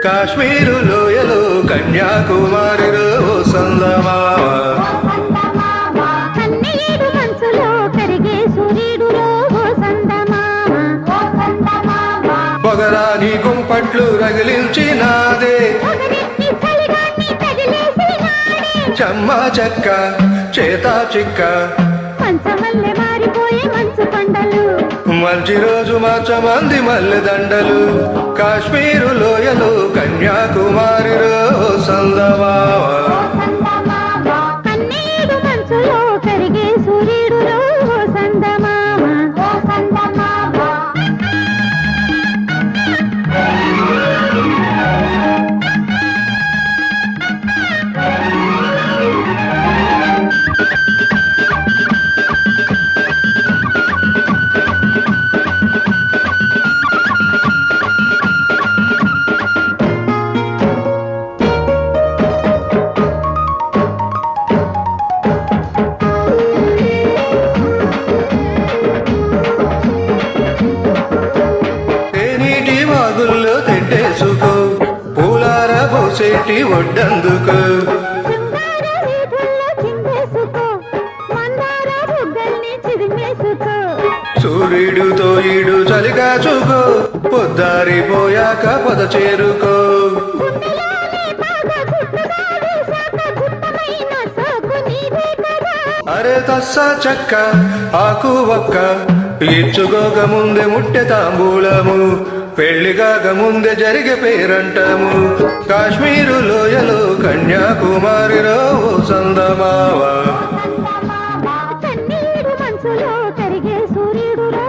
కాశ్మీరు లోయలో కన్యాకుమారిలో సందమామ కన్నీడు మనసులో కరిగే సూర్యుడులో పొగరాని గుంపట్లు రగిలించినాదే చెమ్మ చెక్క చేతా చిక్క మంచమల్లె మారిపోయే మంచు కొండలు మంచి రోజు మంచమంది మల్లె దండలు కాశ్మీరు లోయలో కన్యాకుమారిలో సందమామ కన్నీడు మనసులో కరిగే సూర్యుడులో సందమామ తెట్టేసుకో పూలార పోసేటి వడ్డందుకు సూర్యుడుతో ఈడు చలికాచుకో పొద్దారిపోయాక పొద చేరుకో అరే తస్సా చెక్క ఆకు ఒక్క ఇచ్చుకోక ముందే ముట్టె తాంబూలము పెళ్లిగాక ముందే జరిగే పేరంటము కాశ్మీరు లోయలో కన్యాకుమారిలో సందమావ కన్నీడు మనసులో కరిగే సూర్యుడులో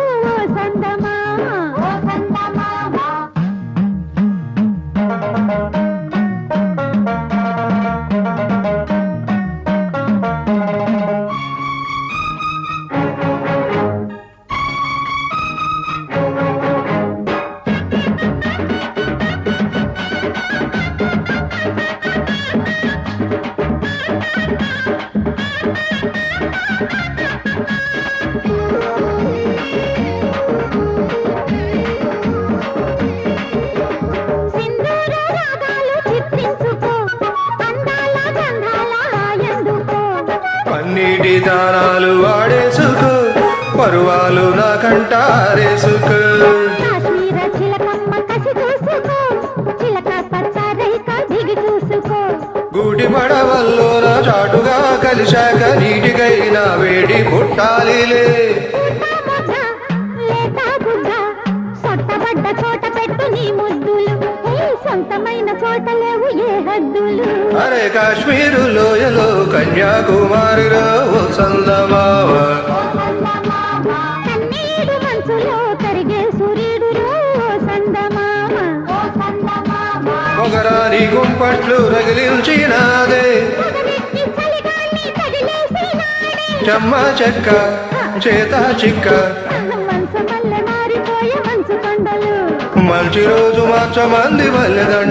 పన్నీటి దానాలు వాడేసుకో పరువాలు నా కంటారేసుకో గూటి పడవల్లో నా చాటుగా కలిశాక నీటికైనా వేడి పుట్టాలిలే చోట పెట్టు నీ ముద్దులు సొంతమైన చోట లేవు ఏ హద్దులు అరే కాశ్మీరు లోయలో కన్యాకుమారిలో సందమావ కన్నీడు మనసులో కరిగే సూర్యుడులో సందమామ పొగరాని గుంపట్లు రగిలించినాదే చెమ్మ చెక్క చేతా చిక్క మంచమల్లె మారిపోయే మంచు కొండలు మంచి రోజు మంచమంది మల్లె దండలు